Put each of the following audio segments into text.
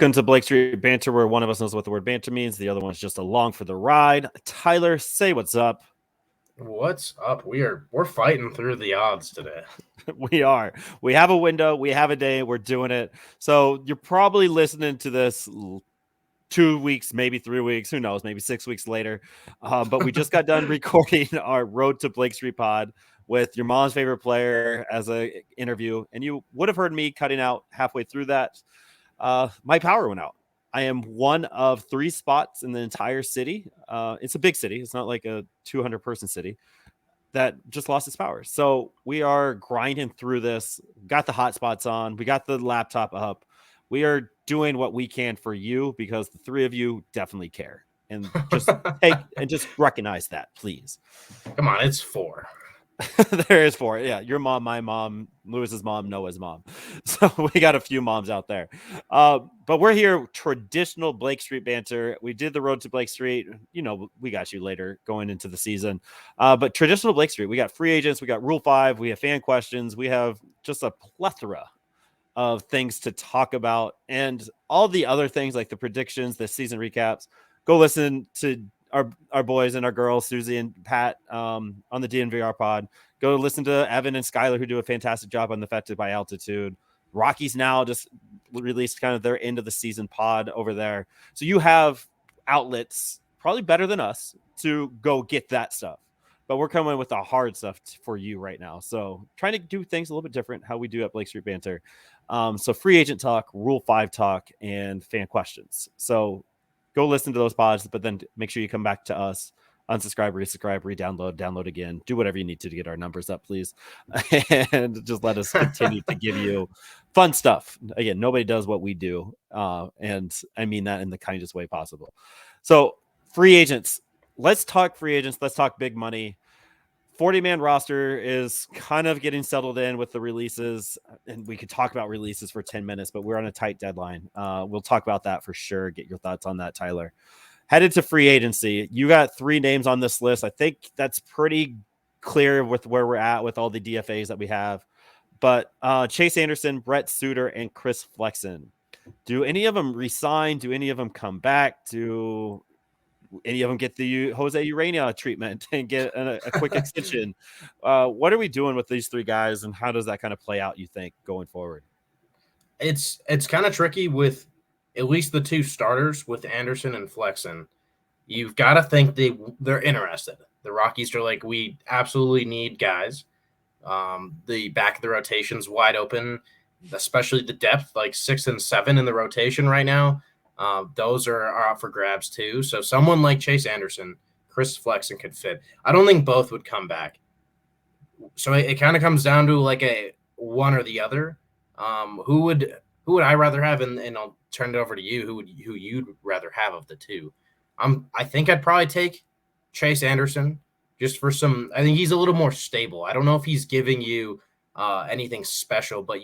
Welcome to Blake Street Banter, where one of us knows what the word banter means. The other one's just along for the ride. Tyler, say what's up. What's up? We're fighting through the odds today. We are. We have a window. We have a day. We're doing it. So you're probably listening to this 2 weeks, maybe 3 weeks. Who knows? Maybe 6 weeks later. But we just got done recording our Road to Blake Street pod with your mom's favorite player as a interview, and you would have heard me cutting out halfway through that. My power went out. I am one of 3 spots in the entire city. It's a big city. It's not like a 200-person city that just lost its power. So we are grinding through this. Got the hotspots on. We got the laptop up. We are doing what we can for you because the 3 of you definitely care. And just recognize that, please. Come on, it's 4. There is 4. Yeah, your mom, my mom, Lewis's mom, Noah's mom. So we got a few moms out there. But we're here, traditional Blake Street banter. We did the Road to Blake Street. You know, we got you later going into the season. But traditional Blake Street, we got free agents, we got Rule 5, we have fan questions, we have just a plethora of things to talk about, and all the other things like the predictions, the season recaps. Go listen to our boys and our girls, Susie and Pat, on the DNVR pod. Go listen to Evan and Skylar, who do a fantastic job on the Affected by Altitude. Rockies now just released kind of their end of the season pod over there. So you have outlets probably better than us to go get that stuff. But we're coming with the hard stuff for you right now. So trying to do things a little bit different, how we do at Blake Street Banter. So free agent talk, Rule 5 talk, and fan questions. So go listen to those pods, but then make sure you come back to us. Unsubscribe, resubscribe, re-download, download again. Do whatever you need to get our numbers up, please. And just let us continue to give you fun stuff. Again, nobody does what we do. And I mean that in the kindest way possible. So free agents. Let's talk free agents. Let's talk big money. 40-man roster is kind of getting settled in with the releases, and we could talk about releases for 10 minutes, but we're on a tight deadline. We'll talk about that for sure. Get your thoughts on that, Tyler. Headed to free agency, you got 3 names on this list. I think that's pretty clear with where we're at with all the DFAs that we have. But Chase Anderson, Brett Suter, and Chris Flexen. Do any of them resign? Do any of them come back? Do any of them get the Jose Urania treatment and get a quick extension? What are we doing with these 3 guys, and how does that kind of play out, you think, going forward? It's kind of tricky with at least the 2 starters with Anderson and Flexen. You've got to think they're interested. The Rockies are like, we absolutely need guys. The back of the rotation's wide open, especially the depth, like 6 and 7 in the rotation right now. Those are up for grabs too. So someone like Chase Anderson, Chris Flexen could fit. I don't think both would come back. So it kind of comes down to like a one or the other. Who would I rather have? And I'll turn it over to you. Who you'd rather have of the 2? I think I'd probably take Chase Anderson just for some. I think he's a little more stable. I don't know if he's giving you anything special, but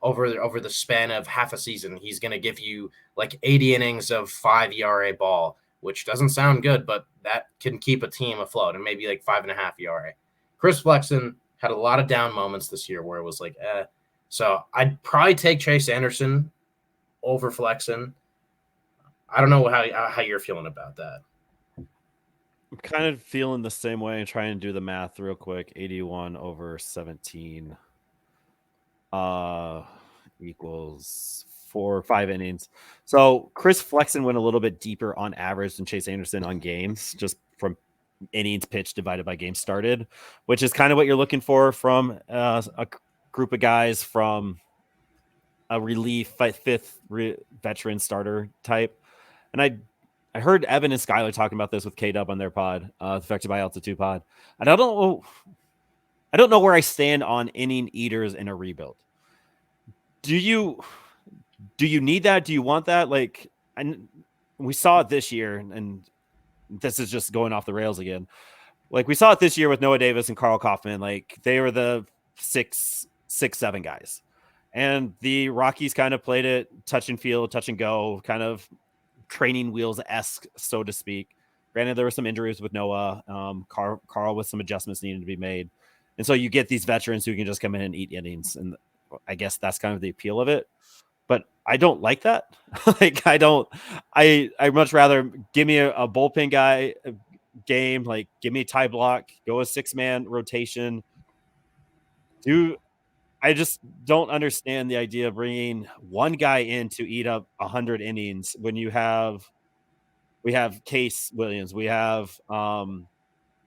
over the span of half a season, he's going to give you like 80 innings of 5 ERA ball, which doesn't sound good, but that can keep a team afloat, and maybe like 5.5 ERA. Chris Flexen had a lot of down moments this year where it was like, So I'd probably take Chase Anderson over Flexen. I don't know how you're feeling about that. I'm kind of feeling the same way and trying to do the math real quick. 81 over 17 equals 5 innings. So Chris Flexen went a little bit deeper on average than Chase Anderson on games, just from innings pitched divided by games started, which is kind of what you're looking for from a group of guys from a relief 5th veteran starter type. And I heard Evan and Skylar talking about this with K-Dub on their pod, Affected by Altitude pod. And I don't know where I stand on inning eaters in a rebuild. Do you need that? Do you want that? Like, we saw it this year, and this is just going off the rails again. Like, we saw it this year with Noah Davis and Carl Kaufman. Like, they were the 6, 7 guys. And the Rockies kind of played it touch and feel, touch and go, kind of training wheels-esque, so to speak. Granted, there were some injuries with Noah, Carl with some adjustments needed to be made. And so you get these veterans who can just come in and eat innings. And I guess that's kind of the appeal of it. But I don't like that. Like I don't. I much rather give me a bullpen guy game. Like give me tie block. Go a 6-man rotation. Do I just don't understand the idea of bringing one guy in to eat up 100 innings when we have Case Williams, we have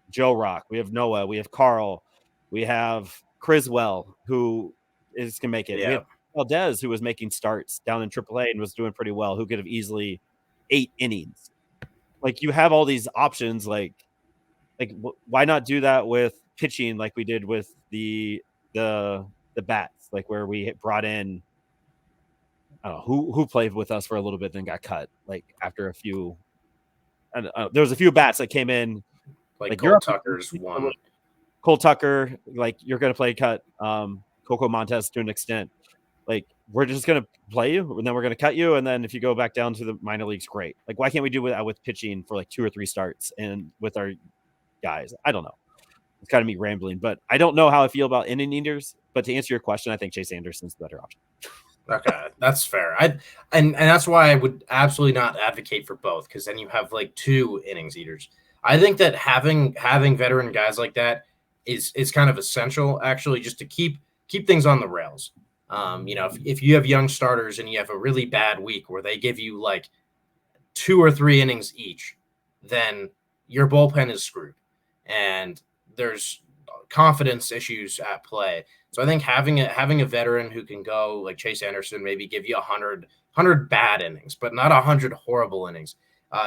Joe Rock, we have Noah, we have Carl, we have Criswell who is can make it. We Yeah. have Valdez who was making starts down in AAA and was doing pretty well, who could have easily 8 innings. Like you have all these options. Why not do that with pitching like we did with the the bats, like where we brought in I don't know who played with us for a little bit, then got cut. Like after a few, there was a few bats that came in. Like Like you're Cole up Tucker's one. Cole Tucker, like you're gonna play cut. Coco Montes to an extent. Like we're just gonna play you, and then we're gonna cut you, and then if you go back down to the minor leagues, great. Like why can't we do that with pitching for like 2 or 3 starts and with our guys? I don't know. It's kind of me rambling, but I don't know how I feel about inning eaters. But to answer your question, I think Chase Anderson's the better option. Okay, that's fair. And that's why I would absolutely not advocate for both, because then you have like 2 innings eaters. I think that having veteran guys like that is kind of essential, actually, just to keep things on the rails. If you have young starters and you have a really bad week where they give you like 2 or 3 innings each, then your bullpen is screwed, and there's confidence issues at play. So I think having a veteran who can go like Chase Anderson, maybe give you 100 bad innings, but not 100 horrible innings.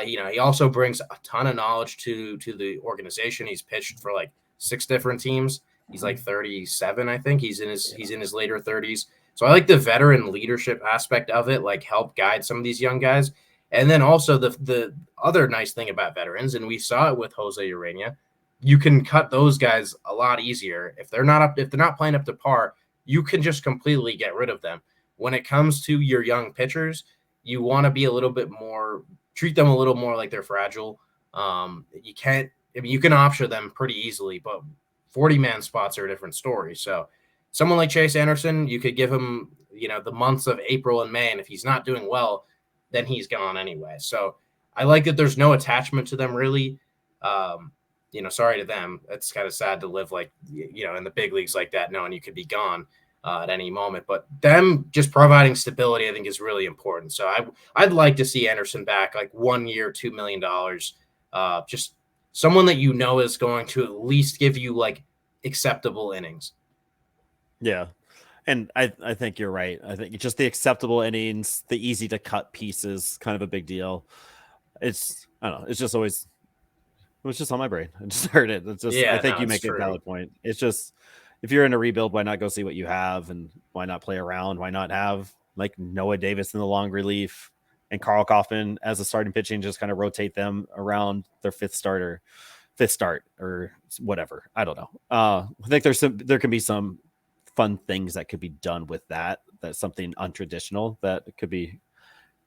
He also brings a ton of knowledge to the organization. He's pitched for like 6 different teams. He's like 37, I think. He's in his later 30s. So I like the veteran leadership aspect of it, like help guide some of these young guys. And then also the other nice thing about veterans, and we saw it with Jose Urania, you can cut those guys a lot easier. If they're not playing up to par, you can just completely get rid of them. When it comes to your young pitchers, you want to be a little bit more, treat them a little more like they're fragile. You can't, I mean, you can option them pretty easily, but 40-man spots are a different story. So someone like Chase Anderson, you could give him, the months of April and May, and if he's not doing well, then he's gone anyway. So I like that there's no attachment to them really. Sorry to them. It's kind of sad to live like, in the big leagues like that, knowing you could be gone at any moment. But them just providing stability, I think, is really important. So I'd like to see Anderson back, like 1 year, $2 million. Just someone that is going to at least give you like acceptable innings. Yeah. And I think you're right. I think just the acceptable innings, the easy to cut pieces, kind of a big deal. I don't know. It was just on my brain. I just heard it. It's just, I Yeah, think no, you it's make a true. valid point. It's just, if you're in a rebuild, why not go see what you have and why not play around? Why not have like Noah Davis in the long relief and Carl Kaufman as a starting pitching, just kind of rotate them around their fifth start or whatever. I don't know. I think there can be some fun things that could be done with that. That's something untraditional that could be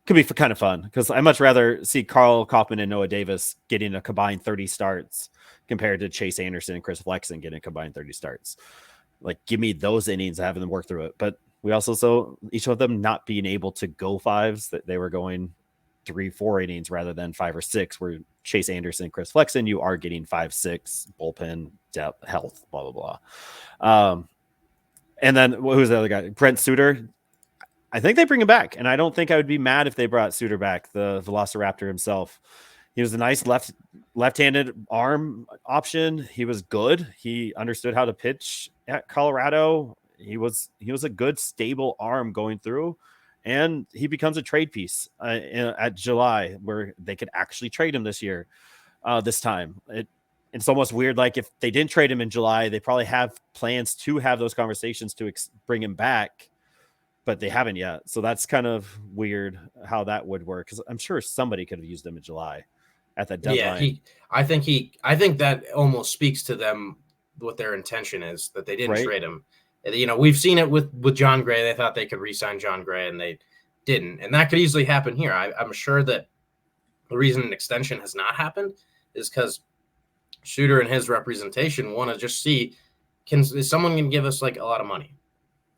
kind of fun, because I much rather see Carl Kaufman and Noah Davis getting a combined 30 starts compared to Chase Anderson and Chris Flexen getting a combined 30 starts. Like, give me those innings, having them work through it. But we also saw each of them not being able to go fives, that they were going 3-4 innings rather than 5 or 6, where Chase Anderson, Chris Flexen, you are getting 5-6 bullpen depth, health, blah, blah, blah. And then who's the other guy? Brent Suter. I think they bring him back, and I don't think I would be mad if they brought Suter back, the Velociraptor himself. He was a nice left-handed arm option. He was good. He understood how to pitch at Colorado. He was a good, stable arm going through, and he becomes a trade piece at July, where they could actually trade him this time. It's almost weird. Like, if they didn't trade him in July, they probably have plans to have those conversations to bring him back, but they haven't yet. So that's kind of weird how that would work, because I'm sure somebody could have used him in July at that deadline. Yeah, I think that almost speaks to them, what their intention is, that they didn't Right? trade him. We've seen it with John Gray. They thought they could re-sign John Gray, and they didn't. And that could easily happen here. I'm sure that the reason an extension has not happened is because Shooter and his representation want to just see, is someone going to give us like a lot of money?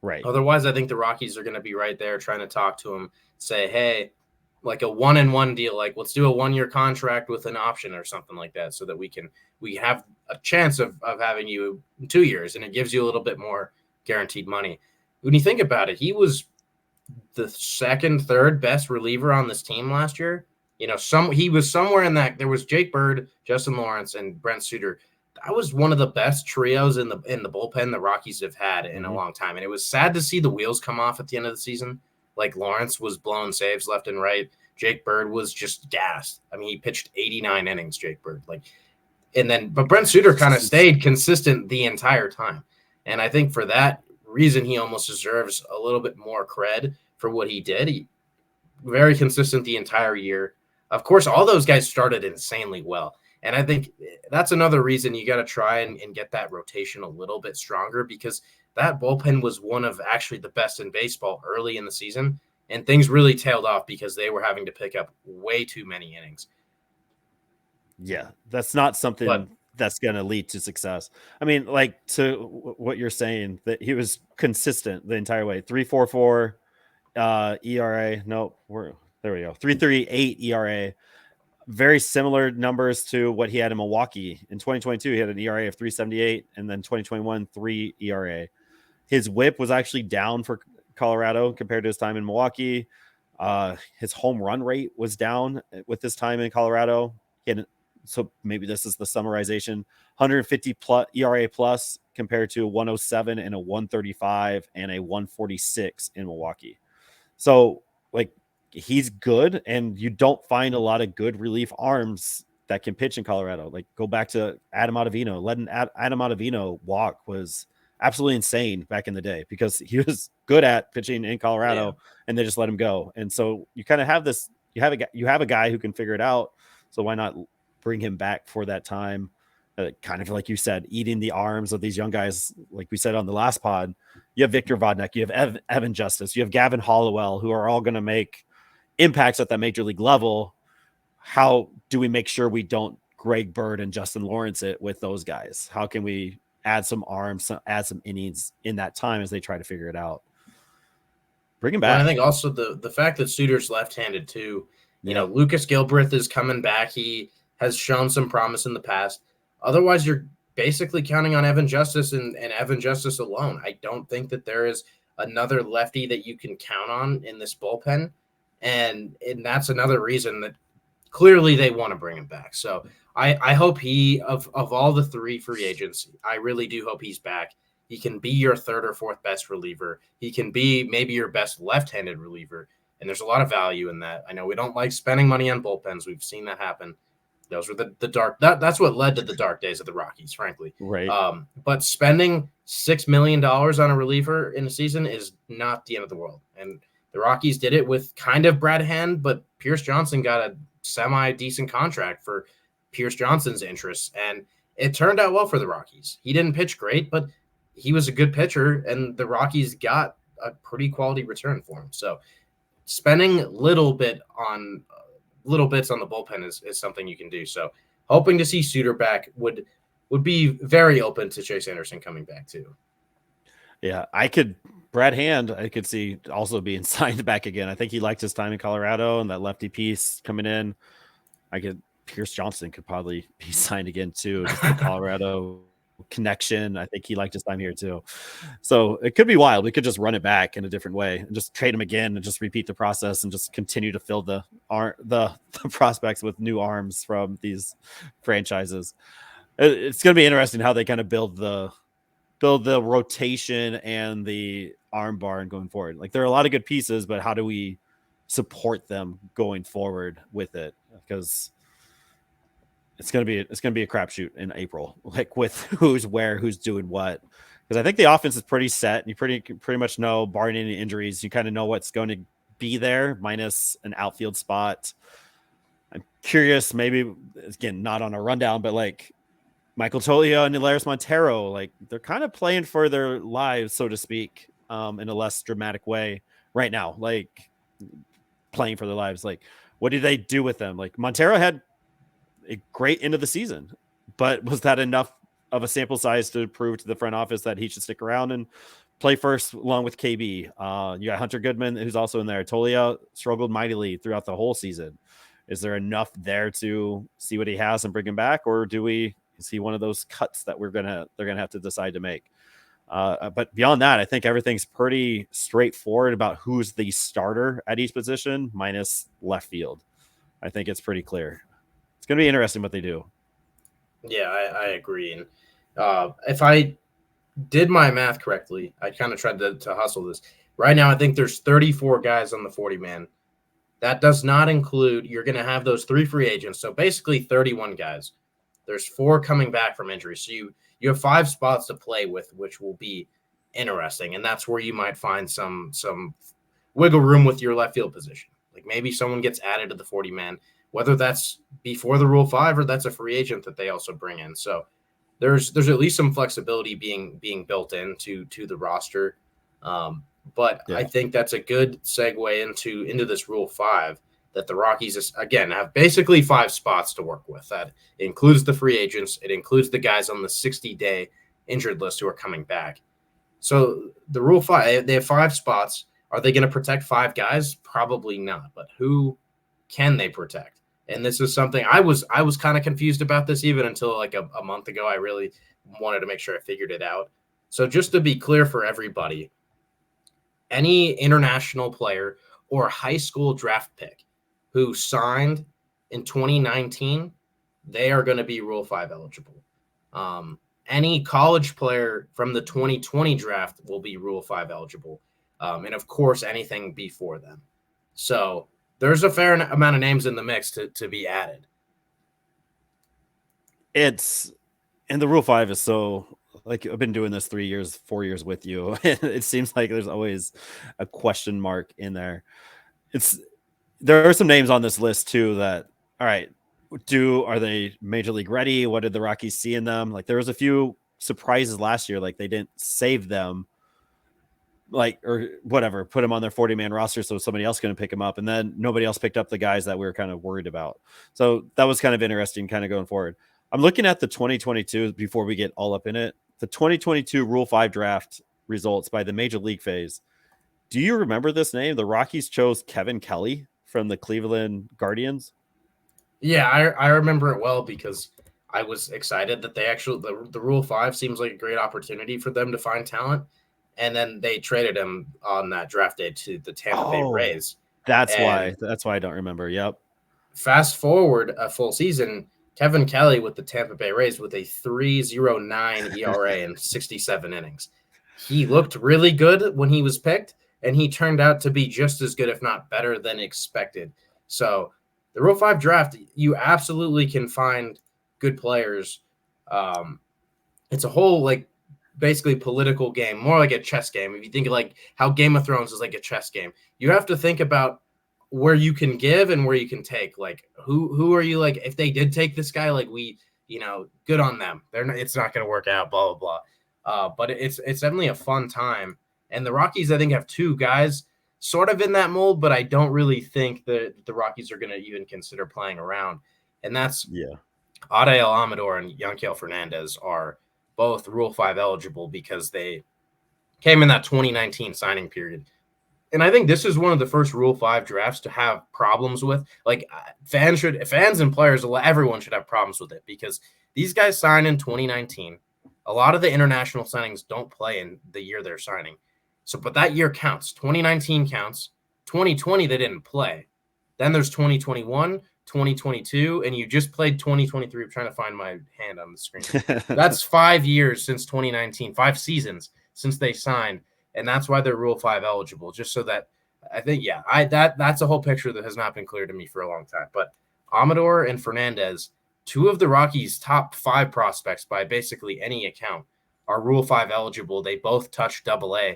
Right. Otherwise, I think the Rockies are going to be right there trying to talk to him, say, hey, like a 1-and-1 deal, like let's do a 1-year contract with an option or something like that, so that we have a chance of having you in 2 years, and it gives you a little bit more guaranteed money. When you think about it, he was the second, third best reliever on this team last year. He was somewhere in that. There was Jake Bird, Justin Lawrence, and Brent Suter. That was one of the best trios in the bullpen the Rockies have had in a long time. And it was sad to see the wheels come off at the end of the season. Like Lawrence was blowing saves left and right. Jake Bird was just gassed. I mean, he pitched 89 innings, Jake Bird. But Brent Suter kind of stayed consistent the entire time. And I think for that reason, he almost deserves a little bit more cred for what he did. He very consistent the entire year. Of course, all those guys started insanely well. And I think that's another reason you got to try and get that rotation a little bit stronger, because that bullpen was one of actually the best in baseball early in the season. And things really tailed off because they were having to pick up way too many innings. Yeah, that's not something But that's going to lead to success. I mean, like to what you're saying, that he was consistent the entire way. 3.44 ERA. No, there we go. 3.38 ERA. Very similar numbers to what he had in Milwaukee. In 2022, he had an ERA of 3.78, and then 2021, 3 ERA. His whip was actually down for Colorado compared to his time in Milwaukee. His home run rate was down with his time in Colorado. So maybe this is the summarization: 150 plus ERA plus compared to 107 and a 135 and a 146 in Milwaukee. So like he's good, and you don't find a lot of good relief arms that can pitch in Colorado. Like go back to Adam Ottavino. Letting Adam Ottavino walk was absolutely insane back in the day because he was good at pitching in Colorado, and they just let him go. And so you kind of have this. You have a guy who can figure it out. So why not bring him back for that time? Kind of like you said, eating the arms of these young guys, like we said on the last pod. You have Victor Vodnik, you have Evan Justice, you have Gavin Hollowell, who are all going to make impacts at that major league level. How do we make sure we don't Greg Bird and Justin Lawrence it with those guys? How can we add some arms, add some innings in that time as they try to figure it out? Bring him back. Well, I think also the fact that Suter's left-handed too. Lucas Gilbreth is coming back. He has shown some promise in the past. Otherwise, you're basically counting on Evan Justice and Evan Justice alone. I don't think that there is another lefty that you can count on in this bullpen. And that's another reason that clearly they want to bring him back. So I hope of all the three free agents, I really do hope he's back. He can be your third or fourth best reliever. He can be maybe your best left-handed reliever. And there's a lot of value in that. I know we don't like spending money on bullpens. We've seen that happen. Those were the dark. That's what led to the dark days of the Rockies, frankly. Right. But spending $6 million on a reliever in a season is not the end of the world. And the Rockies did it with kind of Brad Hand, but Pierce Johnson got a semi-decent contract for Pierce Johnson's interests. And it turned out well for the Rockies. He didn't pitch great, but he was a good pitcher, and the Rockies got a pretty quality return for him. So spending little bits on the bullpen is something you can do. So hoping to see Suter back would be very open to Chase Anderson coming back too. Yeah, Brad Hand, I could see also being signed back again. I think he liked his time in Colorado and that lefty piece coming in. Pierce Johnson could probably be signed again too. Just the Colorado connection. I think he liked his time here too. So it could be wild. We could just run it back in a different way and just trade him again and just repeat the process and just continue to fill the prospects with new arms from these franchises. It's going to be interesting how they kind of build the rotation and the arm barn going forward. Like there are a lot of good pieces, but how do we support them going forward with it? Because it's gonna be a crapshoot in April, like with who's where, who's doing what. Because I think the offense is pretty set. You pretty much know, barring any injuries, you kind of know what's going to be there, minus an outfield spot. I'm curious, maybe again not on a rundown, but like Michael Tolio and Nellaris Montero, like they're kind of playing for their lives, so to speak, in a less dramatic way right now. Like playing for their lives. Like what do they do with them? Like Montero had a great end of the season, but was that enough of a sample size to prove to the front office that he should stick around and play first along with KB. You got Hunter Goodman, who's also in there. Tolia struggled mightily throughout the whole season. Is there enough there to see what he has and bring him back, or is he one of those cuts that they're gonna have to decide to make? But beyond that, I think everything's pretty straightforward about who's the starter at each position, minus left field. I think it's pretty clear. It's going to be interesting what they do. Yeah, I agree. And if I did my math correctly, I kind of tried to hustle this. Right now, I think there's 34 guys on the 40 man. That does not include, you're going to have those 3 free agents. So basically 31 guys. There's 4 coming back from injury. So you have 5 spots to play with, which will be interesting. And that's where you might find some wiggle room with your left field position. Like maybe someone gets added to the 40 man, whether that's before the Rule 5 or that's a free agent that they also bring in. So there's at least some flexibility being built into the roster. But Yeah. I think that's a good segue into this Rule 5 that the Rockies, again, have basically 5 spots to work with. That includes the free agents. It includes the guys on the 60-day injured list who are coming back. So the Rule 5, they have 5 spots. Are they going to protect 5 guys? Probably not. But who can they protect? And this is something I was kind of confused about this even until like a month ago. I really wanted to make sure I figured it out. So just to be clear for everybody, any international player or high school draft pick who signed in 2019, they are going to be Rule 5 eligible. Any college player from the 2020 draft will be Rule 5 eligible. And of course, anything before them. So there's a fair amount of names in the mix to be added. And the Rule 5 is so, like, I've been doing this 3 years, 4 years with you. It seems like there's always a question mark in there. There are some names on this list too that, all right, are they major league ready? What did the Rockies see in them? Like there was a few surprises last year, like they didn't save them, like, or whatever, put them on their 40-man roster so somebody else going to pick them up, and then nobody else picked up the guys that we were kind of worried about. So that was kind of interesting kind of going forward. I'm looking at the 2022 before we get all up in it. The 2022 Rule 5 draft results by the major league phase. Do you remember this name? The Rockies chose Kevin Kelly from the Cleveland Guardians. Yeah, I remember it well because I was excited that they actually the Rule 5 seems like a great opportunity for them to find talent. And then they traded him on that draft day to the Tampa Bay Rays. That's why I don't remember. Yep. Fast forward a full season, Kevin Kelly with the Tampa Bay Rays with a 3.09 ERA in 67 innings. He looked really good when he was picked, and he turned out to be just as good, if not better than expected. So the Rule 5 draft, you absolutely can find good players. It's a whole, like, basically political game, more like a chess game. If you think of like how Game of Thrones is like a chess game, you have to think about where you can give and where you can take. Like who are you, like, if they did take this guy, like good on them. It's not going to work out, blah blah blah. But it's definitely a fun time. And the Rockies, I think, have 2 guys sort of in that mold, but I don't really think that the Rockies are going to even consider playing around. And that's Adael Amador and Yanquiel Fernandez are both Rule 5 eligible because they came in that 2019 signing period. And I think this is one of the first Rule 5 drafts to have problems with. Like fans and players, everyone should have problems with it because these guys signed in 2019. A lot of the international signings don't play in the year they're signing. So, but that year counts. 2019 counts. 2020, they didn't play. Then there's 2021, 2022, and you just played 2023. I'm trying to find my hand on the screen. That's 5 years since 2019, 5 seasons since they signed, and that's why they're Rule 5 eligible. Just so that I think, that's a whole picture that has not been clear to me for a long time. But Amador and Fernandez, 2 of the Rockies' top 5 prospects by basically any account, are Rule 5 eligible. They both touch AA.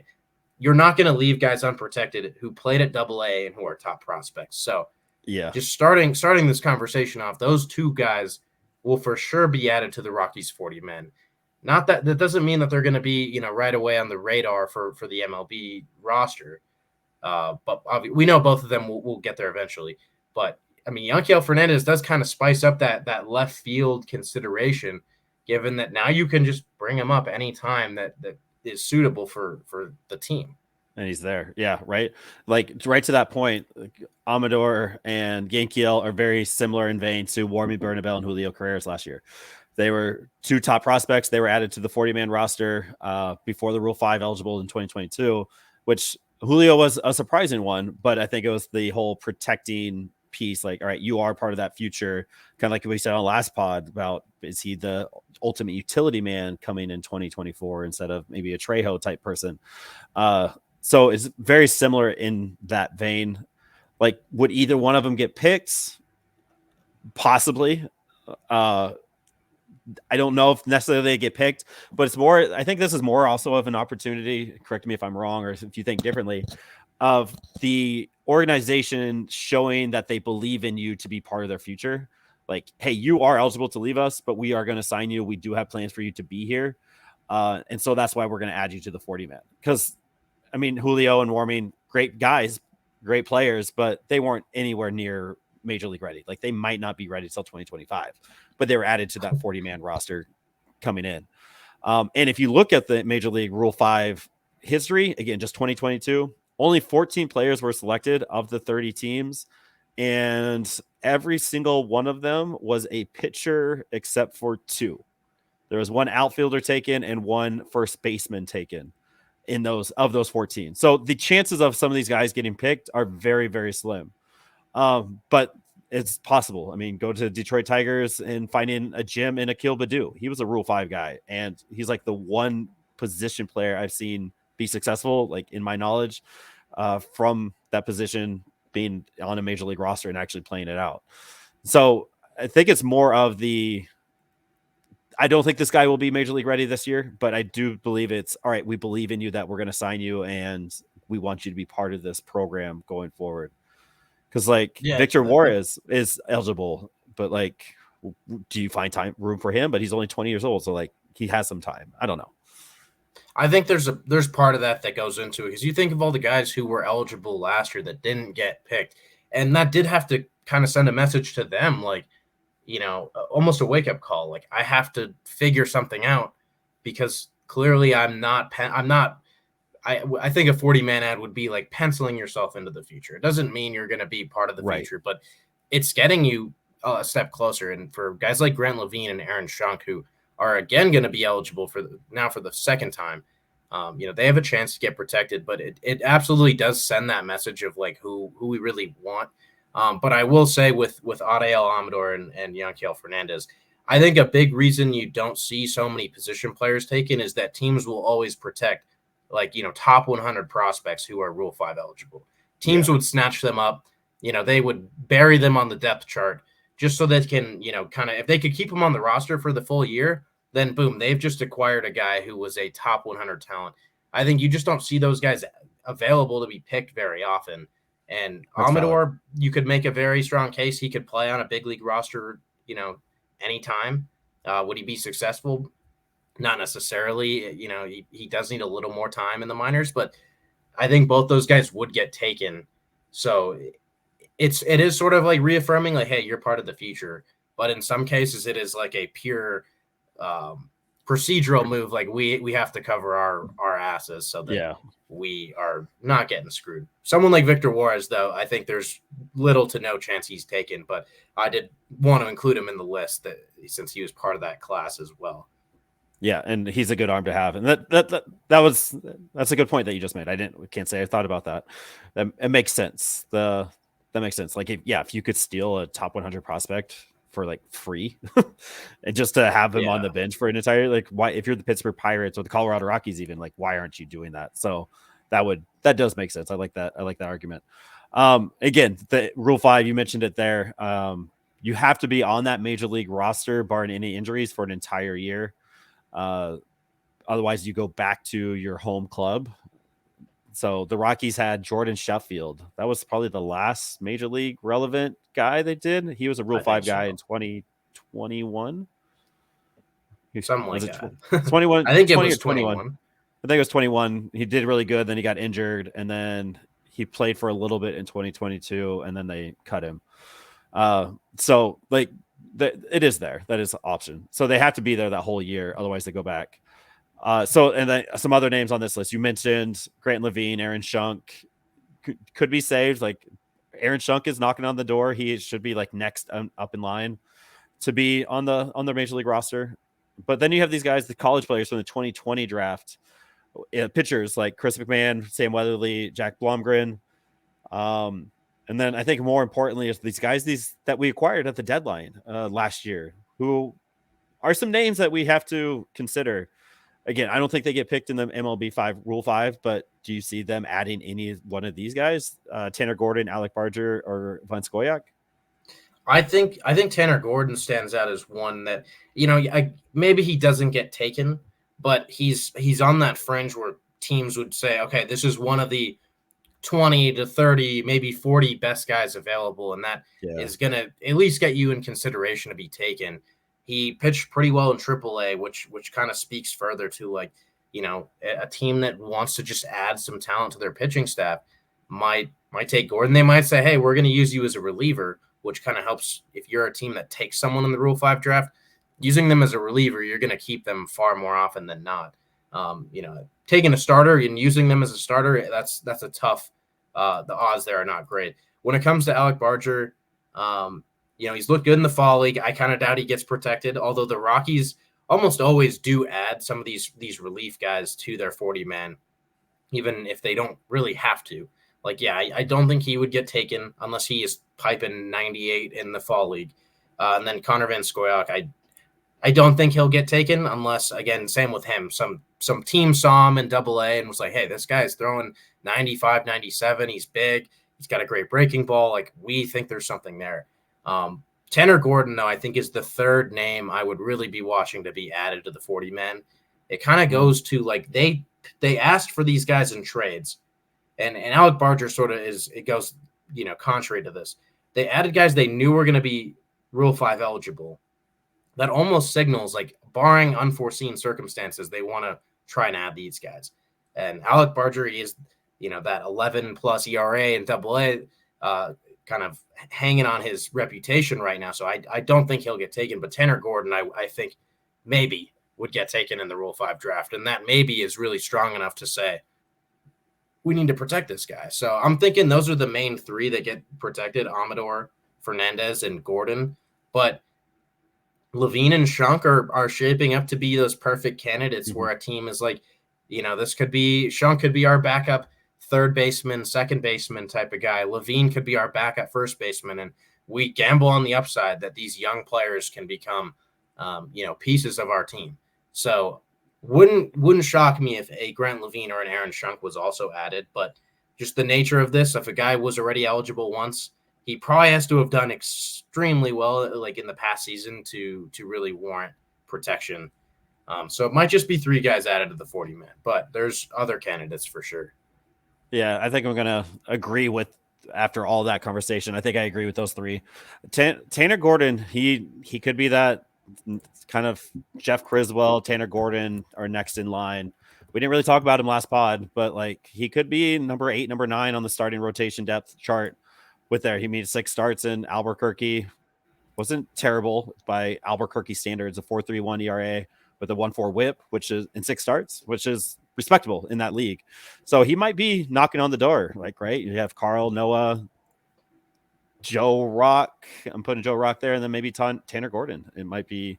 You're not going to leave guys unprotected who played at AA and who are top prospects. So, just starting this conversation off, those 2 guys will for sure be added to the Rockies 40 men. Not that doesn't mean that they're going to be, right away on the radar for the MLB roster. But we know both of them will get there eventually. But I mean, Yanquiel Fernandez does kind of spice up that left field consideration, given that now you can just bring him up anytime that is suitable for the team. And he's there. Yeah, right. Like right to that point, like, Amador and Yankiel are very similar in vein to Warmy Bernabel and Julio Carreras last year. They were two top prospects. They were added to the 40-man roster before the Rule 5 eligible in 2022, which Julio was a surprising one, but I think it was the whole protecting piece. Like, all right, you are part of that future. Kind of like we said on last pod about, is he the ultimate utility man coming in 2024 instead of maybe a Trejo type person? So it's very similar in that vein. Like, would either one of them get picked? Possibly. I don't know if necessarily they get picked, but it's more, I think this is more also of an opportunity, correct me if I'm wrong or if you think differently, of the organization showing that they believe in you to be part of their future. Like, hey, you are eligible to leave us, but we are going to sign you. We do have plans for you to be here. And so that's why we're going to add you to the 40-man. Because, I mean, Julio and Warming, great guys, great players, but they weren't anywhere near major league ready. Like, they might not be ready till 2025, but they were added to that 40-man roster coming in. And if you look at the Major League Rule 5 history, again, just 2022, only 14 players were selected of the 30 teams, and every single one of them was a pitcher except for 2. There was 1 outfielder taken and 1 first baseman taken in those 14. So the chances of some of these guys getting picked are very, very slim. But it's possible. I mean, go to Detroit Tigers and finding a Jim and Akil Baddoo. He was a Rule 5 guy, and he's like the one position player I've seen be successful, like in my knowledge, from that position being on a major league roster and actually playing it out. So I think it's more of I don't think this guy will be major league ready this year, but I do believe it's all right. We believe in you that we're going to sign you and we want you to be part of this program going forward. Because like Victor Juarez is eligible, but like, do you find room for him? But he's only 20 years old, so like he has some time. I don't know. I think there's part of that goes into it because you think of all the guys who were eligible last year that didn't get picked, and that did have to kind of send a message to them, like, almost a wake up call. Like, I have to figure something out because clearly I'm not. I think a 40-man ad would be like penciling yourself into the future. It doesn't mean you're going to be part of the future, but it's getting you a step closer. And for guys like Grant Levine and Aaron Schunk, who are again going to be eligible for the second time, they have a chance to get protected. But it absolutely does send that message of like who we really want. But I will say with Adael Amador and Yanquiel Fernandez, I think a big reason you don't see so many position players taken is that teams will always protect top 100 prospects who are Rule 5 eligible. Teams would snatch them up. They would bury them on the depth chart just so they can, kind of, if they could keep them on the roster for the full year, then boom, they've just acquired a guy who was a top 100 talent. I think you just don't see those guys available to be picked very often. And that's Amador, valid. You could make a very strong case he could play on a big league roster, anytime. Would he be successful? Not necessarily. He does need a little more time in the minors, but I think both those guys would get taken. So it is sort of like reaffirming, like, hey, you're part of the future. But in some cases, it is like a pure procedural move. Like we have to cover our asses so that we are not getting screwed. Someone like Victor Juarez, though, I think there's little to no chance he's taken. But I did want to include him in the list since he was part of that class as well. Yeah, and he's a good arm to have, and that's a good point that you just made. Can't say I thought about that. It makes sense. That makes sense. Like, if you could steal a top 100 prospect for like free, and just to have him on the bench for an entire, like, why, if you're the Pittsburgh Pirates or the Colorado Rockies, even, like, why aren't you doing that? So that does make sense. I like that argument. Again, the Rule 5, you mentioned it there. You have to be on that major league roster, barring any injuries, for an entire year. Otherwise you go back to your home club. So the Rockies had Jordan Sheffield. That was probably the last major league relevant guy they did. He was a Rule 5 guy in 2021. Something like that. 21. I think it was 21. I think it was 21. He did really good. Then he got injured, and then he played for a little bit in 2022, and then they cut him. So like, it is there. That is an option. So they have to be there that whole year. Otherwise they go back. So, and then some other names on this list. You mentioned Grant Levine, Aaron Shunk could be saved. Like Aaron Shunk is knocking on the door. He should be like next up in line to be on the major league roster. But then you have these guys, the college players from the 2020 draft, pitchers like Chris McMahon, Sam Weatherly, Jack Blomgren. Um, and then I think more importantly is these guys these that we acquired at the deadline last year, who are some names that we have to consider. Again, I don't think they get picked in the MLB Rule 5, but do you see them adding any one of these guys? Tanner Gordon, Alec Barger, or Van Skoyak? I think Tanner Gordon stands out as one that maybe he doesn't get taken, but he's on that fringe where teams would say, okay, this is one of the 20 to 30, maybe 40 best guys available, and that Yeah. is going to at least get you in consideration to be taken. He pitched pretty well in AAA, which kind of speaks further to a team that wants to just add some talent to their pitching staff might take Gordon. They might say, hey, we're going to use you as a reliever, which kind of helps if you're a team that takes someone in the Rule 5 draft. Using them as a reliever, you're going to keep them far more often than not. Taking a starter and using them as a starter, that's a tough. The odds there are not great. When it comes to Alec Barger, he's looked good in the fall league. I kind of doubt he gets protected, although the Rockies almost always do add some of these relief guys to their 40-man, even if they don't really have to. Like, yeah, I don't think he would get taken unless he is piping 98 in the fall league. And then Connor Van Scoyoc, I don't think he'll get taken unless, again, same with him. Some team saw him in AA and was like, hey, this guy's throwing 95, 97. He's big. He's got a great breaking ball. Like, we think there's something there. Tanner Gordon, though, I think is the third name I would really be watching to be added to the 40-man. It kind of goes to, like, they asked for these guys in trades. And Alec Barger sort of goes, contrary to this. They added guys they knew were going to be Rule 5 eligible. That almost signals, like, barring unforeseen circumstances, they want to try and add these guys. And Alec Barger is, that 11 plus ERA and AA, kind of hanging on his reputation right now. So I don't think he'll get taken. But Tanner Gordon, I think maybe would get taken in the Rule 5 draft. And that maybe is really strong enough to say, we need to protect this guy. So I'm thinking those are the main three that get protected: Amador, Fernandez, and Gordon. But Levine and Shunk are shaping up to be those perfect candidates where a team is like, Shunk could be our backup third baseman, second baseman type of guy. Levine could be our backup first baseman. And we gamble on the upside that these young players can become, pieces of our team. So wouldn't shock me if a Grant Levine or an Aaron Shunk was also added, but just the nature of this, if a guy was already eligible once, he probably has to have done extremely well, like in the past season, to really warrant protection. So it might just be three guys added to the 40-man, but there's other candidates for sure. Yeah, I think I'm gonna agree with after all that conversation. I think I agree with those three. Tanner Gordon, he could be that kind of Jeff Criswell, Tanner Gordon are next in line. We didn't really talk about him last pod, but like he could be number 8, number 9 on the starting rotation depth chart. With there, he made 6 starts in Albuquerque. Wasn't terrible by Albuquerque standards, a 4.31 ERA with a 1.4 WHIP, which is in 6 starts, which is respectable in that league. So he might be knocking on the door, like, right? You have Carl, Noah, Joe Rock. I'm putting Joe Rock there, and then maybe Tanner Gordon. It might be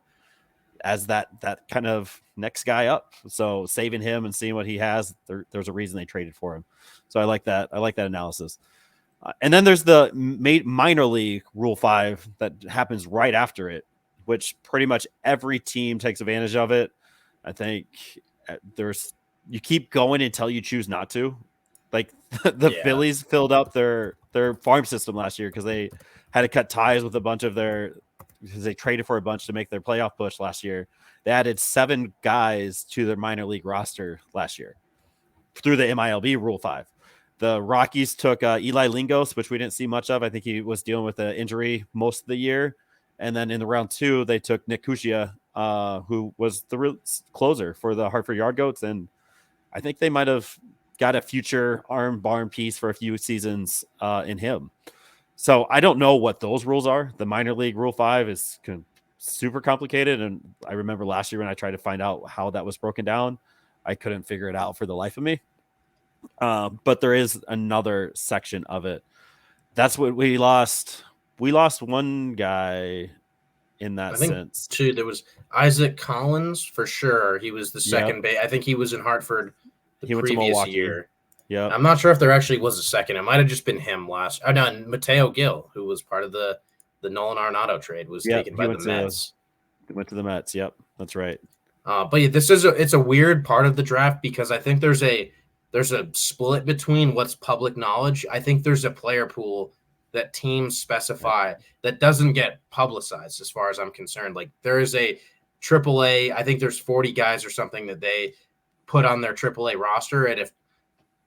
as that kind of next guy up. So saving him and seeing what he has, there's a reason they traded for him. So I like that. I like that analysis. And then there's the minor league Rule 5 that happens right after it, which pretty much every team takes advantage of it. I think you keep going until you choose not to. Like the Phillies filled up their farm system last year because they had to cut ties with a bunch of because they traded for a bunch to make their playoff push last year. They added 7 guys to their minor league roster last year through the MILB Rule 5. The Rockies took Eli Lingos, which we didn't see much of. I think he was dealing with an injury most of the year. And then in the round 2, they took Nick Cuccia, who was the closer for the Hartford Yard Goats. And I think they might have got a future barn piece for a few seasons in him. So I don't know what those rules are. The minor league Rule 5 is super complicated. And I remember last year when I tried to find out how that was broken down, I couldn't figure it out for the life of me. But there is another section of it. That's what we lost. We lost one guy in that I think sense. too there was Isaac Collins for sure. He was the Yep. second base. I think he was in Hartford the He went to previous Milwaukee. year. Yep. I'm not sure if there actually was a second. It might have just been him last. Oh no, Mateo Gill, who was part of the Nolan Arenado trade, was Yep. taken He by the Mets. went to the Mets. Yep. That's right. But yeah, it's a weird part of the draft because I think there's a split between what's public knowledge. I think there's a player pool that teams Yep. specify that doesn't get publicized as far as I'm concerned. Like there is a AAA, I think there's 40 guys or something that they put on their AAA roster. And if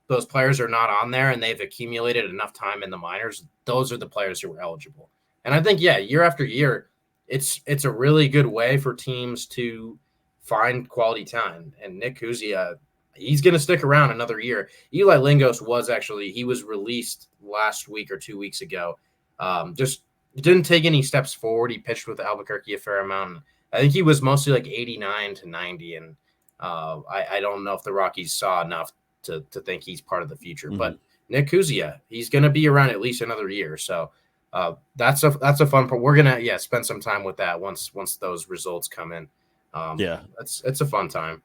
those players are not on there and they've accumulated enough time in the minors, those are the players who are eligible. And I think, yeah, year after year, it's a really good way for teams to find quality talent. And Nick Kuzia, he's going to stick around another year. Eli Lingos he was released last week or 2 weeks ago. Just didn't take any steps forward. He pitched with Albuquerque a fair amount. I think he was mostly like 89 to 90. And I don't know if the Rockies saw enough to think he's part of the future. Mm-hmm. But Nick Kuzia, he's going to be around at least another year. So that's a fun part. We're gonna spend some time with that once those results come in. It's a fun time.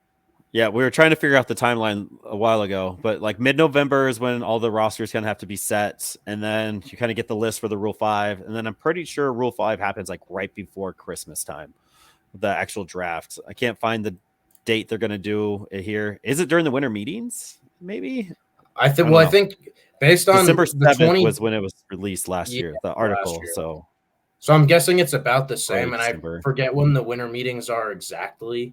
Yeah, we were trying to figure out the timeline a while ago, but like mid-November is when all the rosters kind of have to be set, and then you kind of get the list for the Rule 5, and then I'm pretty sure Rule 5 happens like right before Christmas time, the actual draft. I can't find the date they're going to do it here. Is it during the winter meetings? Maybe. I think based on December the 7th was when it was released last year, the article. Year. So I'm guessing it's about the same, and December. I forget when the winter meetings are exactly.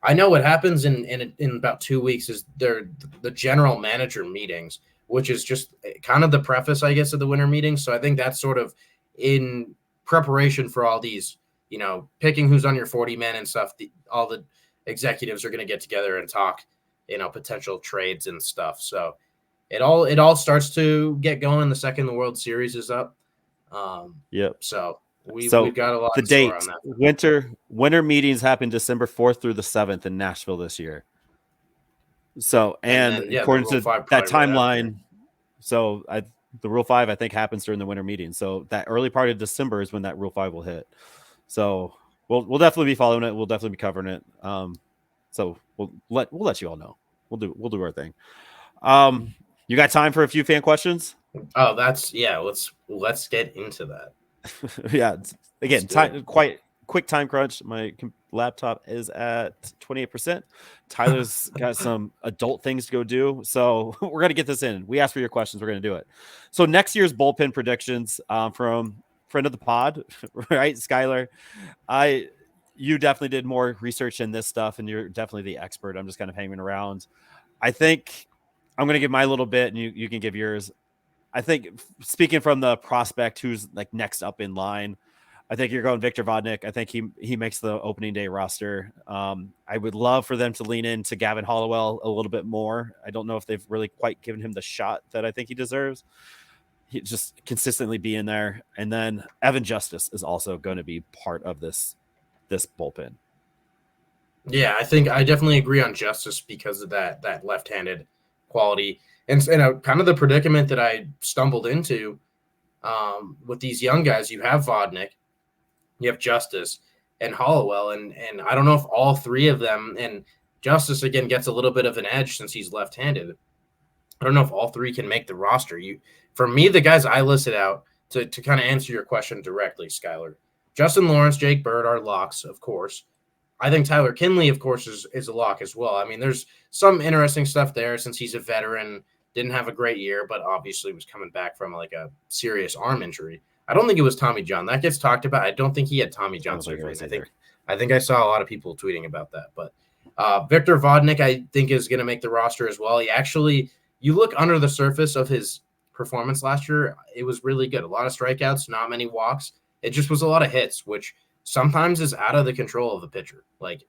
I know what happens in about 2 weeks is the general manager meetings, which is just kind of the preface, I guess, of the winter meetings. So I think that's sort of in preparation for all these, picking who's on your 40 men and stuff. All the executives are going to get together and talk, potential trades and stuff. So it all starts to get going the second the World Series is up. Yep. So we've got a lot. The date on that. Winter meetings happen December 4th through the 7th in Nashville this year. So and then, according to that timeline, right the Rule 5 I think happens during the winter meeting. So that early part of December is when that Rule 5 will hit. So we'll definitely be following it. We'll definitely be covering it. So we'll let you all know. We'll do our thing. You got time for a few fan questions? Oh, let's get into that. Yeah, again, quite quick time crunch. My laptop is at 28%. Tyler's got some adult things to go do, so we're gonna get this in. We asked for your questions, we're gonna do it. So next year's bullpen predictions from friend of the pod, right, Skylar? You definitely did more research in this stuff, and you're definitely the expert. I'm just kind of hanging around. I think I'm gonna give my little bit, and you can give yours. I think speaking from the prospect who's like next up in line, I think you're going Victor Vodnik. I think he makes the opening day roster. I would love for them to lean into Gavin Hollowell a little bit more. I don't know if they've really quite given him the shot that I think he deserves. He just consistently be in there. And then Evan Justice is also going to be part of this bullpen. Yeah, I think I definitely agree on Justice because of that left-handed quality. And kind of the predicament that I stumbled into with these young guys, you have Vodnik, you have Justice, and Hollowell, and I don't know if all three of them, and Justice again gets a little bit of an edge since he's left-handed. I don't know if all three can make the roster. For me, the guys I listed out to kind of answer your question directly, Skylar, Justin Lawrence, Jake Bird are locks, of course. I think Tyler Kinley, of course, is a lock as well. I mean, there's some interesting stuff there since he's a veteran, didn't have a great year, but obviously was coming back from like a serious arm injury. I don't think it was Tommy John. That gets talked about. I don't think he had Tommy John surgery. I think I saw a lot of people tweeting about that. But Victor Vodnik, I think, is going to make the roster as well. You look under the surface of his performance last year, it was really good. A lot of strikeouts, not many walks. It just was a lot of hits, which sometimes is out of the control of the pitcher. Like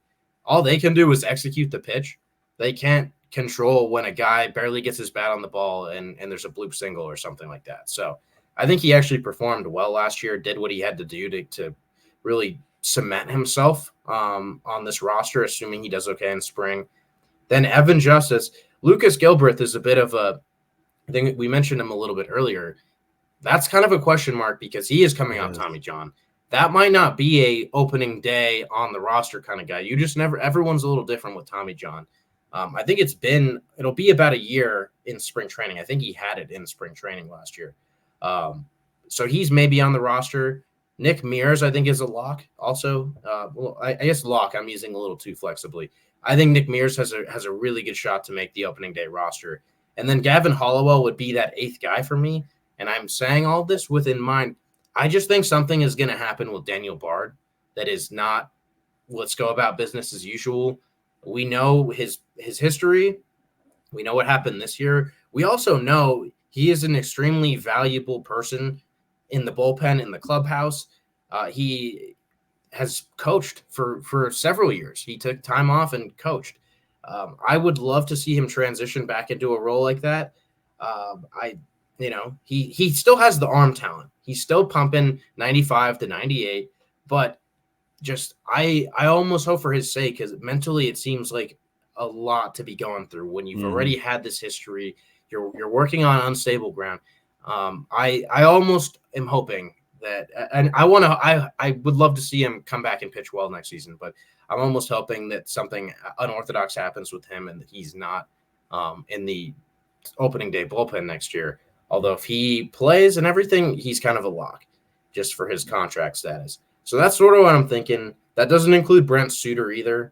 all they can do is execute the pitch. They can't control when a guy barely gets his bat on the ball and there's a bloop single or something like that. So I think he actually performed well last year, did what he had to do to really cement himself on this roster, assuming he does okay in spring. Then Evan Justice, Lucas Gilbreth is a bit of a, I think we mentioned him a little bit earlier. That's kind of a question mark because he is coming off Tommy John. That might not be a opening day on the roster kind of guy. You just never. Everyone's a little different with Tommy John. I think it'll be about a year in spring training. I think he had it in spring training last year. So he's maybe on the roster. Nick Mears, I think, is a lock. Also, well, I guess lock. I'm using a little too flexibly. I think Nick Mears has a really good shot to make the opening day roster. And then Gavin Hollowell would be that eighth guy for me. And I'm saying all this with in mind. I just think something is going to happen with Daniel Bard that is not let's go about business as usual. We know his history. We know what happened this year. We also know he is an extremely valuable person in the bullpen, in the clubhouse. He has coached for several years. He took time off and coached. I would love to see him transition back into a role like that. He still has the arm talent. He's still pumping 95 to 98, but just I almost hope for his sake because mentally it seems like a lot to be going through when you've already had this history. You're working on unstable ground. I almost am hoping that, and I would love to see him come back and pitch well next season, but I'm almost hoping that something unorthodox happens with him and that he's not in the opening day bullpen next year. Although if he plays and everything, he's kind of a lock just for his contract status. So that's sort of what I'm thinking. That doesn't include Brent Suter either.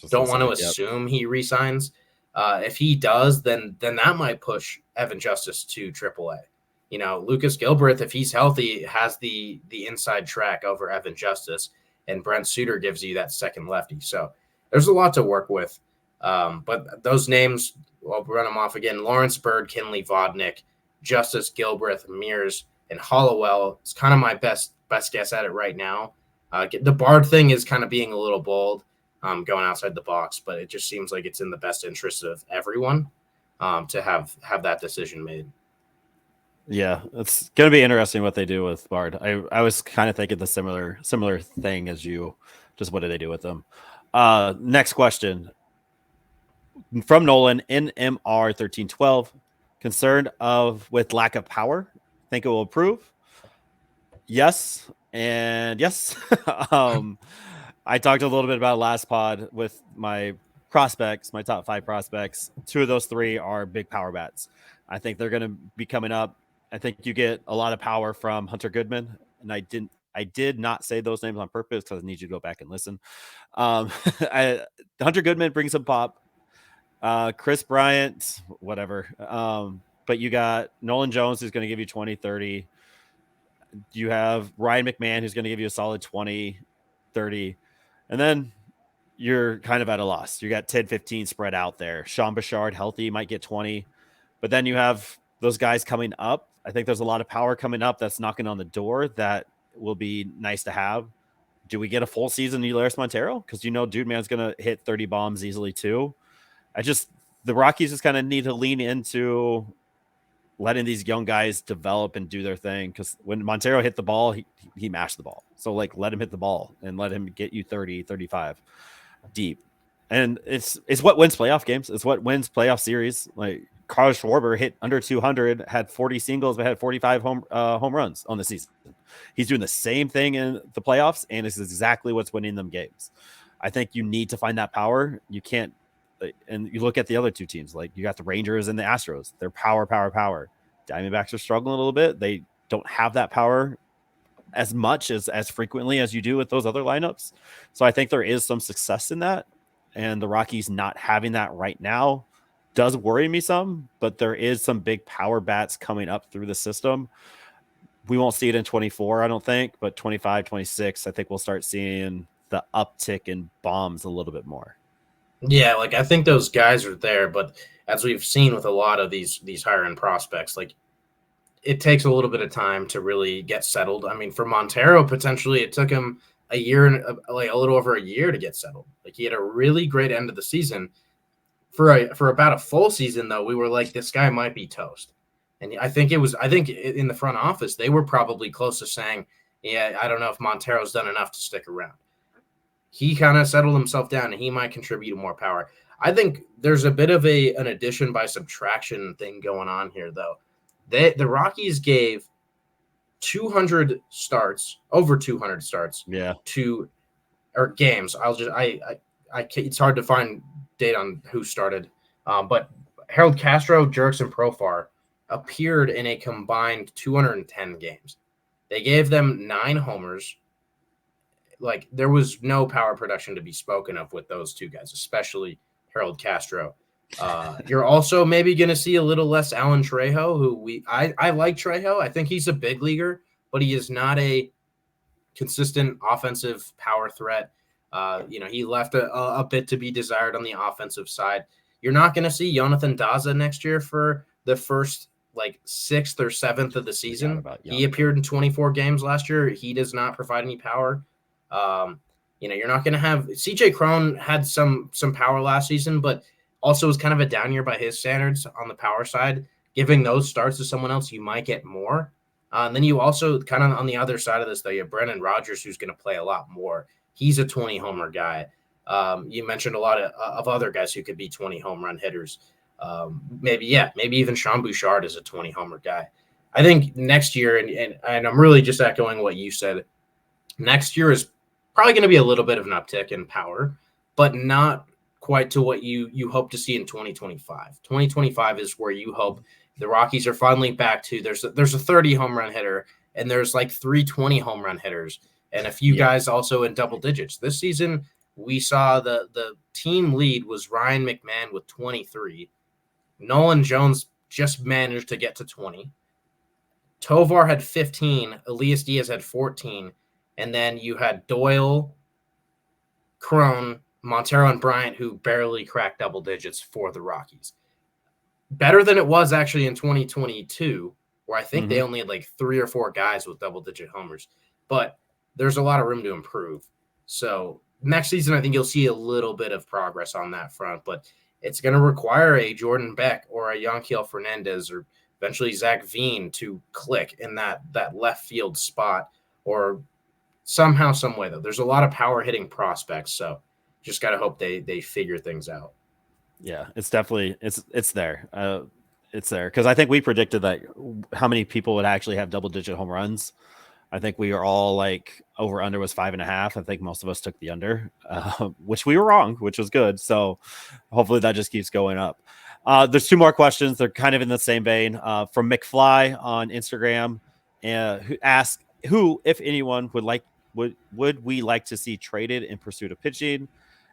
Don't want to assume he resigns. If he does, then that might push Evan Justice to AAA. Lucas Gilbreth, if he's healthy, has the inside track over Evan Justice, and Brent Suter gives you that second lefty. So there's a lot to work with. But those names, I'll run them off again. Lawrence Bird, Kinley Vodnik, Justice Gilbreth, Mears, and Hollowell. It's kind of my best guess at it right now. The Bard thing is kind of being a little bold, going outside the box, but it just seems like it's in the best interest of everyone to have that decision made. Yeah, it's going to be interesting what they do with Bard. I was kind of thinking the similar thing as you. Just what do they do with them? Next question from Nolan, NMR 1312. Concerned with lack of power? Think it will improve? Yes, and yes. I talked a little bit about last pod with my prospects, my top 5 prospects. 2 of those 3 are big power bats. I think they're going to be coming up. I think you get a lot of power from Hunter Goodman, and I did not say those names on purpose because I need you to go back and listen. Hunter Goodman brings some pop. Chris Bryant, whatever. But you got Nolan Jones, who's going to give you 20, 30. You have Ryan McMahon, who's going to give you a solid 20, 30. And then you're kind of at a loss. You got 10, 15 spread out there. Sean Bouchard, healthy, might get 20. But then you have those guys coming up. I think there's a lot of power coming up that's knocking on the door that will be nice to have. Do we get a full season Elias Montero? Because Dude Man's going to hit 30 bombs easily too. The Rockies just kind of need to lean into letting these young guys develop and do their thing. Because when Montero hit the ball, he mashed the ball. So let him hit the ball and let him get you 30, 35 deep. And it's what wins playoff games. It's what wins playoff series. Like Carl Schwarber hit under 200, had 40 singles, but had 45 home runs on the season. He's doing the same thing in the playoffs, and it's exactly what's winning them games. I think you need to find that power. You can't. And you look at the other 2 teams, like you got the Rangers and the Astros. They're power. Diamondbacks are struggling a little bit. They don't have that power as much as frequently as you do with those other lineups. So I think there is some success in that. And the Rockies not having that right now does worry me some, but there is some big power bats coming up through the system. We won't see it in 24, I don't think, but 25, 26, I think we'll start seeing the uptick in bombs a little bit more. Yeah, I think those guys are there, but as we've seen with a lot of these higher end prospects, it takes a little bit of time to really get settled. I mean, for Montero, potentially it took him a year, a little over a year to get settled. He had a really great end of the season. For about a full season, though, we were like, this guy might be toast. And I think in the front office, they were probably close to saying, Yeah, I don't know if Montero's done enough to stick around. He kind of settled himself down, and he might contribute more power. I think there's a bit of an addition by subtraction thing going on here, though. The Rockies gave 200 starts, over 200 starts Yeah. to or games. It's hard to find data on who started, but Harold Castro, Jerks, and Profar appeared in a combined 210 games. They gave them 9 homers. Like there was no power production to be spoken of with those two guys, especially Harold Castro. You're also maybe going to see a little less Alan Trejo, who I like Trejo. I think he's a big leaguer, but he is not a consistent offensive power threat. He left a bit to be desired on the offensive side. You're not going to see Jonathan Daza next year for the first like 6th or 7th of the season. He appeared in 24 games last year. He does not provide any power. You're not going to have CJ Cron had some power last season, but also was kind of a down year by his standards on the power side. Giving those starts to someone else, you might get more. And then you also kind of on the other side of this, though, you have Brendan Rodgers, who's going to play a lot more. He's a 20 homer guy. You mentioned a lot of other guys who could be 20 home run hitters. Maybe even Sean Bouchard is a 20 homer guy. I think next year, and I'm really just echoing what you said, next year is probably going to be a little bit of an uptick in power, but not quite to what you hope to see in 2025. 2025 is where you hope the Rockies are finally back to there's a 30 home run hitter and there's like 320 home run hitters and a few guys also in double digits. This season we saw the team lead was Ryan McMahon with 23. Nolan Jones just managed to get to 20. Tovar had 15, Elias Diaz had 14, and then you had Doyle, Crone, Montero, and Bryant, who barely cracked double digits for the Rockies. Better than it was actually in 2022, where I think they only had like 3 or 4 guys with double-digit homers. But there's a lot of room to improve. So next season, I think you'll see a little bit of progress on that front, but it's going to require a Jordan Beck or a Yanquiel Fernandez or eventually Zach Veen to click in that left field spot or somehow, some way, though. There's a lot of power hitting prospects, so just got to hope they figure things out. Yeah, it's definitely it's there. It's there because I think we predicted that how many people would actually have double digit home runs. I think we are all like over under was 5.5. I think most of us took the under, which we were wrong, which was good. So hopefully that just keeps going up. There's 2 more questions. They're kind of in the same vein from McFly on Instagram, who asked who, if anyone, would we like to see traded in pursuit of pitching.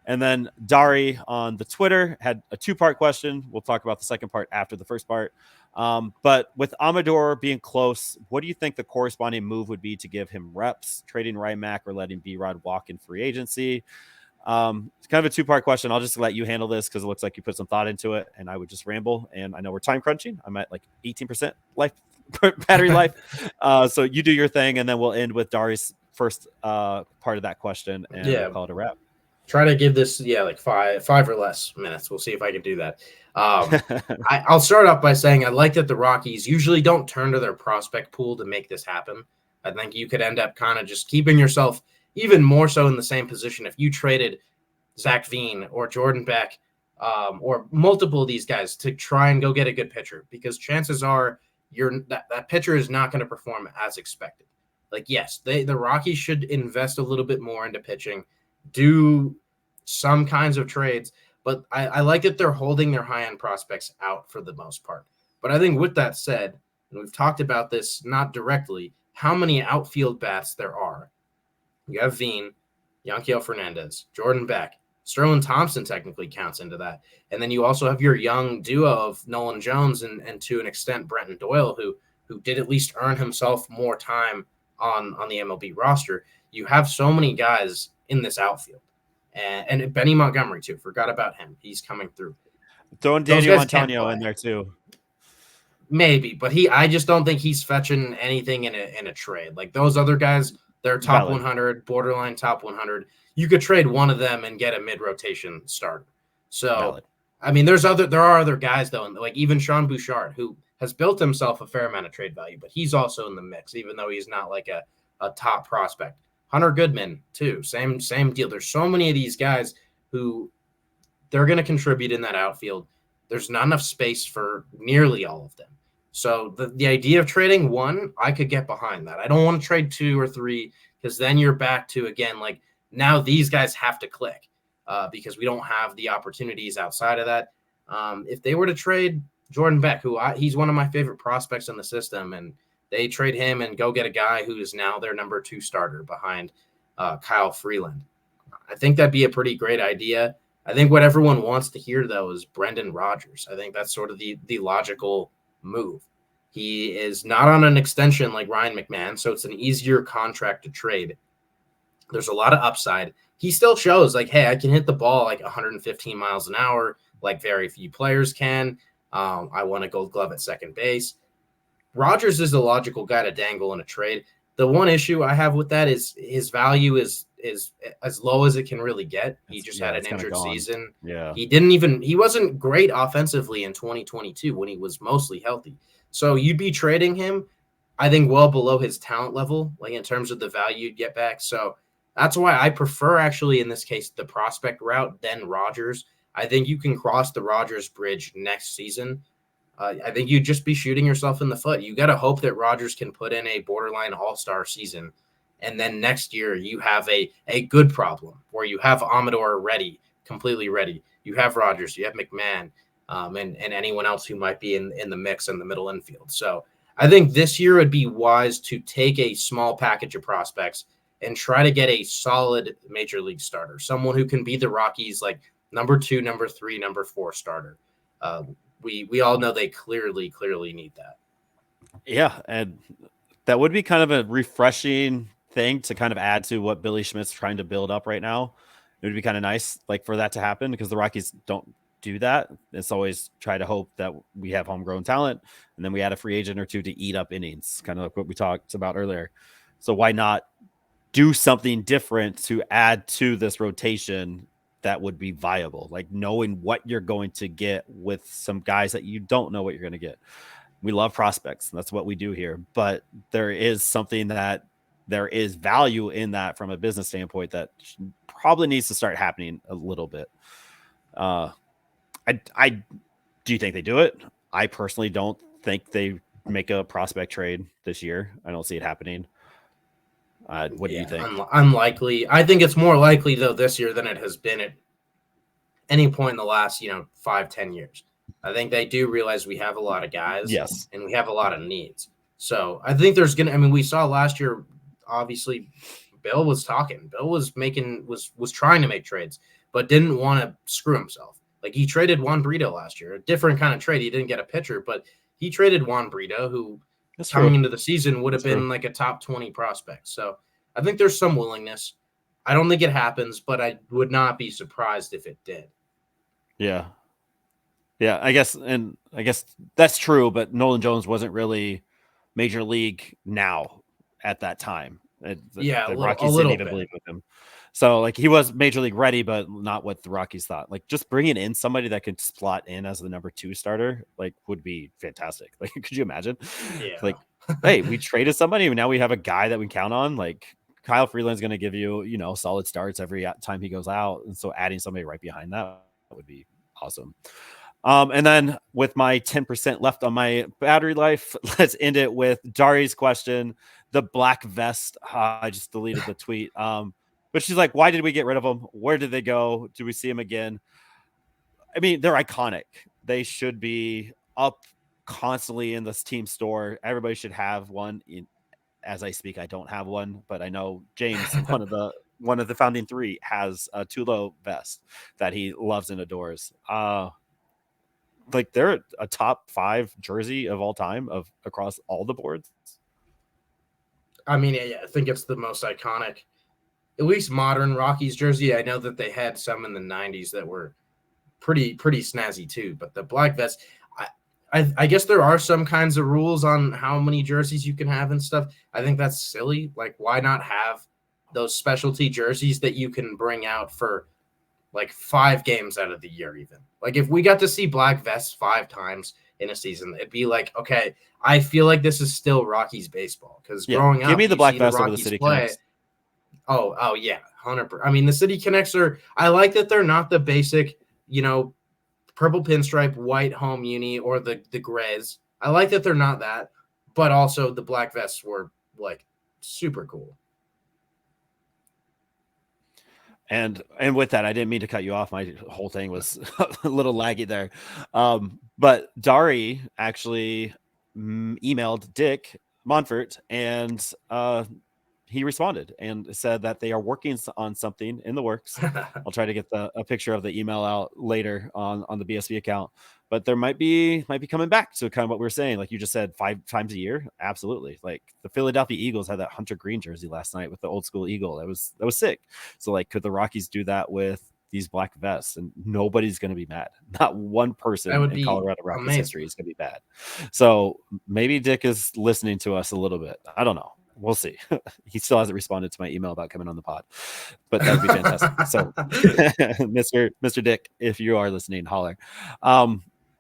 And then Dari on the Twitter had a 2-part question. We'll talk about the second part after the first part. But with Amador being close, what do you think the corresponding move would be to give him reps, trading Rymack or letting B-Rod walk in free agency? It's kind of a 2-part question. I'll just let you handle this because it looks like you put some thought into it, and I would just ramble. And I know we're time crunching. I'm at like 18% battery life. So you do your thing, and then we'll end with Dari's first part of that question, and we'll call it a wrap. Try to give this, like five or less minutes. We'll see if I can do that. I'll start off by saying I like that the Rockies usually don't turn to their prospect pool to make this happen. I think you could end up kind of just keeping yourself even more so in the same position if you traded Zach Veen or Jordan Beck or multiple of these guys to try and go get a good pitcher, because chances are that pitcher is not going to perform as expected. Like, yes, the Rockies should invest a little bit more into pitching, do some kinds of trades, but I like that they're holding their high-end prospects out for the most part. But I think with that said, and we've talked about this not directly, how many outfield bats there are. You have Veen, Yanquiel Fernandez, Jordan Beck, Sterling Thompson technically counts into that. And then you also have your young duo of Nolan Jones and to an extent Brenton Doyle, who did at least earn himself more time on the MLB roster. You have so many guys in this outfield. And Benny Montgomery, too. Forgot about him. He's coming through. Throwing Daniel Antonio in there, too. Maybe, but I just don't think he's fetching anything in a trade. Like those other guys, they're top 100, borderline top 100. You could trade one of them and get a mid-rotation starter. So, I mean, there are other guys, though, like even Sean Bouchard, who has built himself a fair amount of trade value, but he's also in the mix, even though he's not like a a top prospect. Hunter Goodman too, same deal. There's so many of these guys who they're going to contribute in that outfield. There's not enough space for nearly all of them. So the idea of trading one, I could get behind that. I don't want to trade two or three because then you're back to, again, like now these guys have to click because we don't have the opportunities outside of that. If they were to trade Jordan Beck, he's one of my favorite prospects in the system, and they trade him and go get a guy who is now their number 2 starter behind Kyle Freeland, I think that'd be a pretty great idea. I think what everyone wants to hear, though, is Brendan Rodgers. I think that's sort of the logical move. He is not on an extension like Ryan McMahon, so it's an easier contract to trade. There's a lot of upside. He still shows like, hey, I can hit the ball like 115 miles an hour, like very few players can. I won a Gold Glove at second base. Rodgers is the logical guy to dangle in a trade. The one issue I have with that is his value is as low as it can really get. He just had an injured season. Yeah. He wasn't great offensively in 2022 when he was mostly healthy. So you'd be trading him, I think, well below his talent level, like in terms of the value you'd get back. So that's why I prefer, actually, in this case, the prospect route than Rodgers. I think you can cross the Rodgers bridge next season. I think you'd just be shooting yourself in the foot. You got to hope that Rodgers can put in a borderline all-star season. And then next year you have a good problem where you have Amador ready, completely ready. You have Rodgers, you have McMahon, and anyone else who might be in the mix in the middle infield. So I think this year would be wise to take a small package of prospects and try to get a solid major league starter, someone who can be the Rockies like number 2, number 3, number 4 starter. We all know they clearly need that. Yeah, and that would be kind of a refreshing thing to kind of add to what Billy Schmidt's trying to build up right now. It would be kind of nice, like, for that to happen, because the Rockies don't do that. It's always try to hope that we have homegrown talent, and then we add a free agent or two to eat up innings, kind of like what we talked about earlier. So why not do something different to add to this rotation that would be viable, like knowing what you're going to get with some guys that you don't know what you're going to get. We love prospects. That's what we do here. But there is something that there is value in that from a business standpoint that probably needs to start happening a little bit. I do you think they do it? I personally don't think they make a prospect trade this year. I don't see it happening. What do you think? Unlikely. I think it's more likely, though, this year than it has been at any point in the last 5-10 years. I think they do realize we have a lot of guys, yes, and we have a lot of needs. So I think there's gonna. I mean, we saw last year. Obviously, Bill was talking. Bill was trying to make trades, but didn't want to screw himself. Like, he traded Juan Brito last year, a different kind of trade. He didn't get a pitcher, but he traded Juan Brito, who coming into the season would have been like a top 20 prospect. So I think there's some willingness. I don't think it happens, but I would not be surprised if it did. Yeah. Yeah, I guess that's true, but Nolan Jones wasn't really major league now at that time. The Rockies didn't even believe with him. So, like, he was major league ready, but not what the Rockies thought. Like, just bringing in somebody that could slot in as the number 2 starter, like, would be fantastic. Like, could you imagine? Yeah. Like, hey, we traded somebody, and now we have a guy that we count on. Like, Kyle Freeland's going to give you, solid starts every time he goes out. And so adding somebody right behind that would be awesome. And then with my 10% left on my battery life, let's end it with Dari's question. The black vest. I just deleted the tweet. But she's like, why did we get rid of them? Where did they go? Do we see them again? I mean, they're iconic. They should be up constantly in this team store. Everybody should have one. As I speak, I don't have one, but I know James, one of the founding 3, has a Tulo vest that he loves and adores. Like, they're a top 5 jersey of all time across all the boards. I mean, yeah, I think it's the most iconic, at least modern Rockies jersey. I know that they had some in the 90s that were pretty snazzy too, but the black vest, I guess there are some kinds of rules on how many jerseys you can have and stuff. I think that's silly. Like, why not have those specialty jerseys that you can bring out for like 5 games out of the year even? Like, if we got to see black vests 5 times, in a season. It'd be like, okay, I feel like this is still Rockies baseball because Yeah, growing give up, me the you Black see the Vest over the Rockies City play. Connects. Oh yeah, 100%. I mean, the City Connects are. I like that they're not the basic, purple pinstripe, white home uni or the grays. I like that they're not that, but also the black vests were like super cool. And with that, I didn't mean to cut you off. My whole thing was a little laggy there. But Dari actually emailed Dick Monfort, and he responded and said that they are working on something in the works. I'll try to get a picture of the email out later on the BSB account. But there might be coming back to kind of what we were saying, like you just said, 5 times a year. Absolutely. Like the Philadelphia Eagles had that Hunter Green jersey last night with the old school eagle. That was sick. So like, could the Rockies do that with these black vests? And nobody's going to be mad. Not one That person would in be Colorado Rockies amazing. history is going to be bad. So maybe Dick is listening to us a little bit. I don't know. We'll see. He still hasn't responded to my email about coming on the pod, but that would be fantastic. So, Mr. Dick, if you are listening, holler.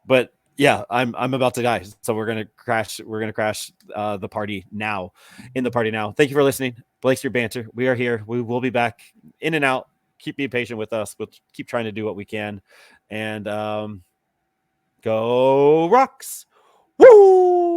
But yeah, I'm about to die, so we're gonna crash. We're gonna crash the party now. In the party now. Thank you for listening, Blake Street Banter. We are here. We will be back in and out. Keep being patient with us. We'll keep trying to do what we can, and go Rocks. Woo!